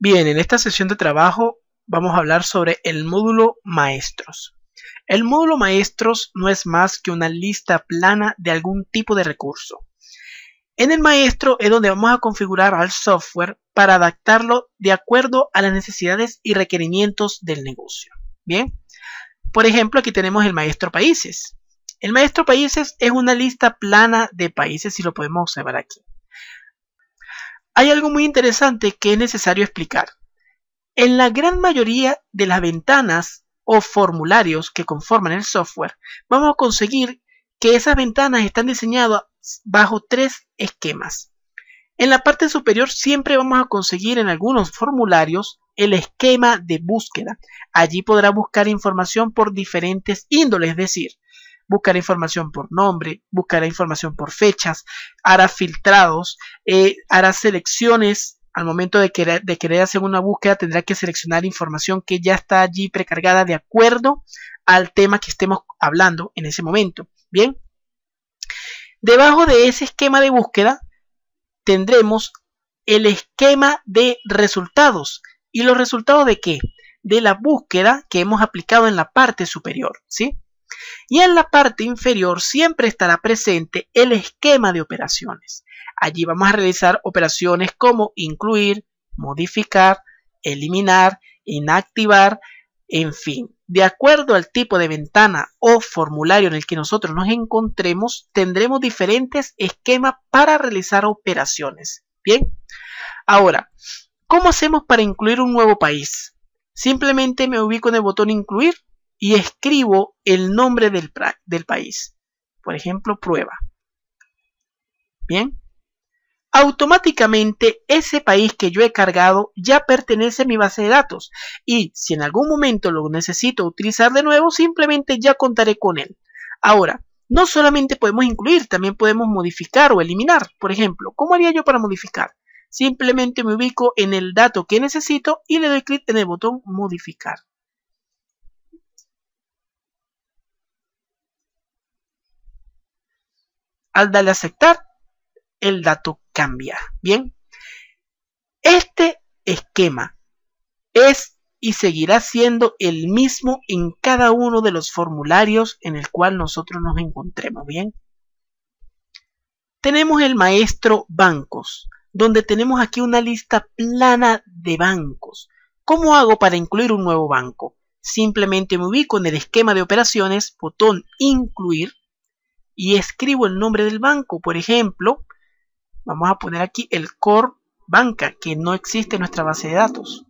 Bien, en esta sesión de trabajo vamos a hablar sobre el módulo Maestros. El módulo Maestros no es más que una lista plana de algún tipo de recurso. En el Maestro es donde vamos a configurar al software para adaptarlo de acuerdo a las necesidades y requerimientos del negocio. Bien, por ejemplo, aquí tenemos el Maestro Países. El Maestro Países es una lista plana de países y lo podemos observar aquí. Hay algo muy interesante que es necesario explicar. En la gran mayoría de las ventanas o formularios que conforman el software, vamos a conseguir que esas ventanas están diseñadas bajo tres esquemas. En la parte superior siempre vamos a conseguir en algunos formularios el esquema de búsqueda. Allí podrá buscar información por diferentes índoles, es decir, buscará información por nombre, buscará información por fechas, hará filtrados, hará selecciones. Al momento de querer hacer una búsqueda tendrá que seleccionar información que ya está allí precargada de acuerdo al tema que estemos hablando en ese momento. Bien, debajo de ese esquema de búsqueda tendremos el esquema de resultados. ¿Y los resultados de qué? De la búsqueda que hemos aplicado en la parte superior, ¿sí? Y en la parte inferior siempre estará presente el esquema de operaciones. Allí vamos a realizar operaciones como incluir, modificar, eliminar, inactivar, en fin. De acuerdo al tipo de ventana o formulario en el que nosotros nos encontremos, tendremos diferentes esquemas para realizar operaciones. Bien, ahora, ¿cómo hacemos para incluir un nuevo país? Simplemente me ubico en el botón incluir y escribo el nombre del país. Por ejemplo, prueba. Bien. Automáticamente ese país que yo he cargado ya pertenece a mi base de datos. Y si en algún momento lo necesito utilizar de nuevo, simplemente ya contaré con él. Ahora, no solamente podemos incluir, también podemos modificar o eliminar. Por ejemplo, ¿cómo haría yo para modificar? Simplemente me ubico en el dato que necesito y le doy clic en el botón modificar. Al darle a aceptar, el dato cambia. Bien, este esquema es y seguirá siendo el mismo en cada uno de los formularios en el cual nosotros nos encontremos. Bien, tenemos el Maestro Bancos, donde tenemos aquí una lista plana de bancos. ¿Cómo hago para incluir un nuevo banco? Simplemente me ubico en el esquema de operaciones, botón incluir, y escribo el nombre del banco. Por ejemplo, vamos a poner aquí el Core Banca, que no existe en nuestra base de datos.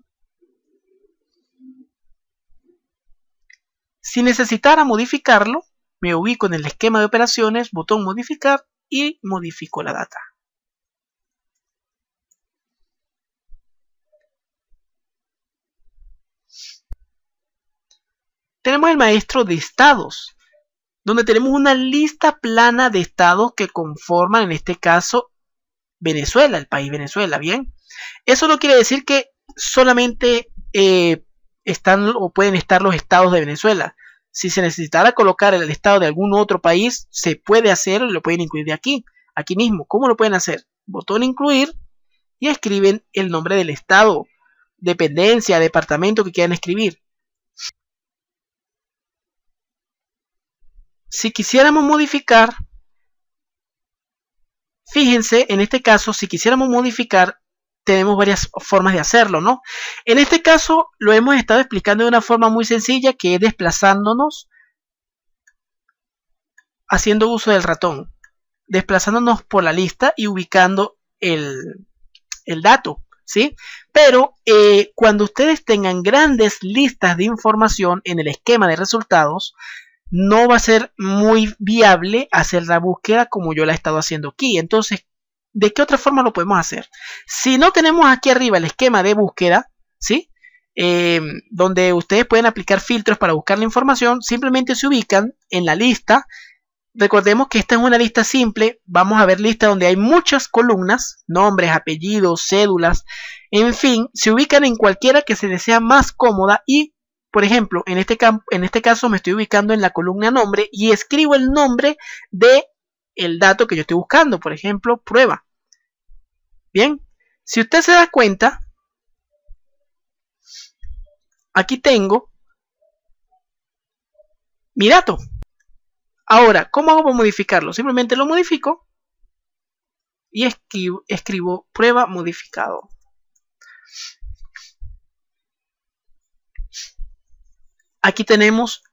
Si necesitara modificarlo, me ubico en el esquema de operaciones, botón modificar y modifico la data. Tenemos el Maestro de estados, donde tenemos una lista plana de estados que conforman, en este caso, Venezuela, el país Venezuela. Bien, eso no quiere decir que solamente están o pueden estar los estados de Venezuela. Si se necesitara colocar el estado de algún otro país, se puede hacer, lo pueden incluir de aquí mismo. ¿Cómo lo pueden hacer? Botón incluir y escriben el nombre del estado, dependencia, departamento que quieran escribir. Si quisiéramos modificar, fíjense, en este caso, si quisiéramos modificar, tenemos varias formas de hacerlo, ¿no? En este caso, lo hemos estado explicando de una forma muy sencilla, que es desplazándonos, haciendo uso del ratón, desplazándonos por la lista y ubicando el dato, ¿sí? Pero cuando ustedes tengan grandes listas de información en el esquema de resultados, no va a ser muy viable hacer la búsqueda como yo la he estado haciendo aquí. Entonces, ¿de qué otra forma lo podemos hacer? Si no tenemos aquí arriba el esquema de búsqueda, ¿sí? Donde ustedes pueden aplicar filtros para buscar la información, simplemente se ubican en la lista. Recordemos que esta es una lista simple. Vamos a ver lista donde hay muchas columnas, nombres, apellidos, cédulas, en fin, se ubican en cualquiera que se les sea más cómoda y, por ejemplo, en este caso me estoy ubicando en la columna nombre y escribo el nombre del dato que yo estoy buscando, por ejemplo, prueba. Bien, si usted se da cuenta, aquí tengo mi dato. Ahora, ¿cómo hago para modificarlo? Simplemente lo modifico y escribo prueba modificado. Aquí tenemos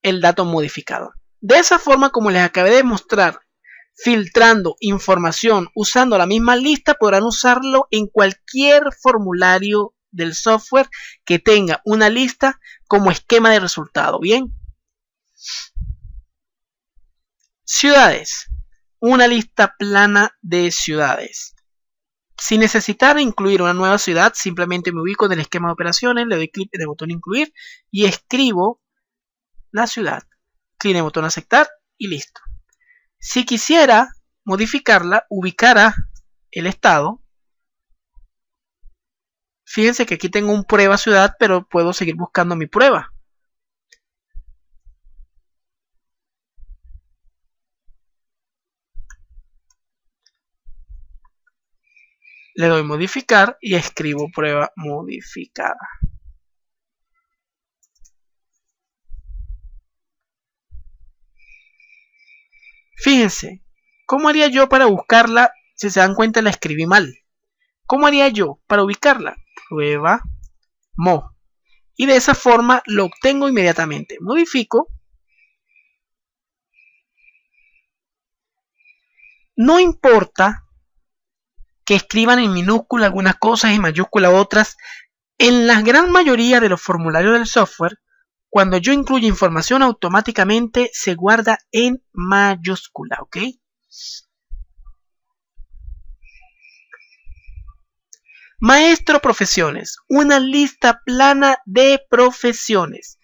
el dato modificado. De esa forma, como les acabé de mostrar, filtrando información usando la misma lista, podrán usarlo en cualquier formulario del software que tenga una lista como esquema de resultado. Bien. Ciudades. Una lista plana de ciudades. Si necesitara incluir una nueva ciudad, simplemente me ubico en el esquema de operaciones, le doy clic en el botón incluir y escribo la ciudad. Clic en el botón aceptar y listo. Si quisiera modificarla, ubicará el estado. Fíjense que aquí tengo un prueba ciudad, pero puedo seguir buscando mi prueba. Le doy modificar y escribo prueba modificada. Fíjense, ¿cómo haría yo para buscarla? Si se dan cuenta, la escribí mal. ¿Cómo haría yo para ubicarla? Prueba mo. Y de esa forma lo obtengo inmediatamente. Modifico. No importa que escriban en minúscula algunas cosas y en mayúscula otras. En la gran mayoría de los formularios del software, cuando yo incluyo información, automáticamente se guarda en mayúscula, ¿ok? Maestro profesiones, una lista plana de profesiones.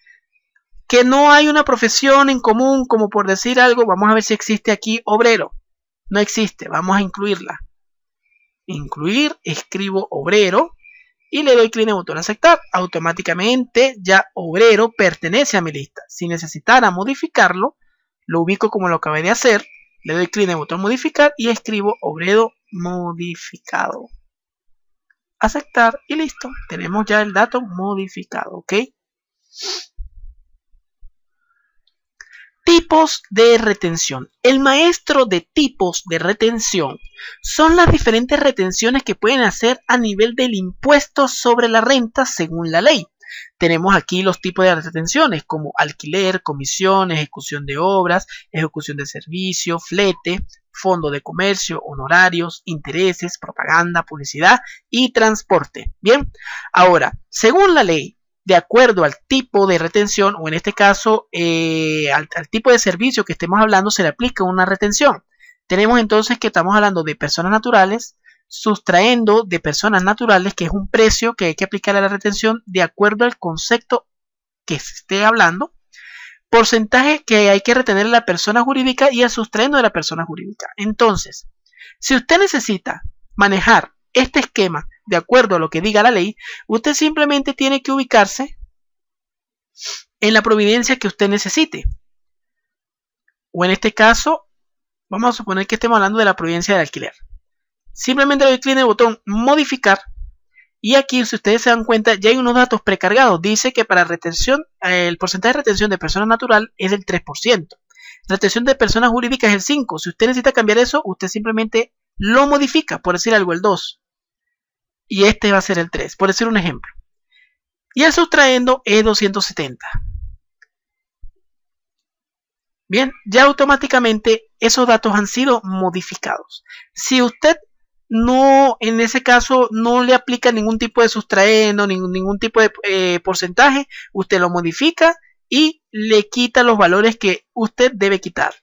Que no hay una profesión en común, como por decir algo, vamos a ver si existe aquí obrero. No existe, vamos a incluirla. Incluir, escribo obrero y le doy clic en el botón aceptar. Automáticamente ya obrero pertenece a mi lista. Si necesitara modificarlo, lo ubico como lo acabé de hacer. Le doy clic en el botón modificar y escribo obrero modificado. Aceptar y listo. Tenemos ya el dato modificado, ¿ok? Tipos de retención. El maestro de tipos de retención son las diferentes retenciones que pueden hacer a nivel del impuesto sobre la renta según la ley. Tenemos aquí los tipos de retenciones como alquiler, comisión, ejecución de obras, ejecución de servicio, flete, fondo de comercio, honorarios, intereses, propaganda, publicidad y transporte. Bien, ahora, según la ley, de acuerdo al tipo de retención, o en este caso al tipo de servicio que estemos hablando, se le aplica una retención. Tenemos entonces que estamos hablando de personas naturales, sustrayendo de personas naturales, que es un precio que hay que aplicar a la retención de acuerdo al concepto que se esté hablando, porcentaje que hay que retener a la persona jurídica y el sustrayendo de la persona jurídica. Entonces, si usted necesita manejar este esquema de acuerdo a lo que diga la ley, usted simplemente tiene que ubicarse en la providencia que usted necesite. O en este caso, vamos a suponer que estemos hablando de la providencia del alquiler. Simplemente le doy clic en el botón modificar y aquí, si ustedes se dan cuenta, ya hay unos datos precargados. Dice que para retención, el porcentaje de retención de persona natural es del 3%. Retención de personas jurídicas es el 5%. Si usted necesita cambiar eso, usted simplemente lo modifica, por decir algo, el 2%. Y este va a ser el 3, por decir un ejemplo. Y el sustrayendo es 270. Bien, ya automáticamente esos datos han sido modificados. Si usted no, en ese caso, no le aplica ningún tipo de sustrayendo, ningún tipo de porcentaje, usted lo modifica y le quita los valores que usted debe quitar.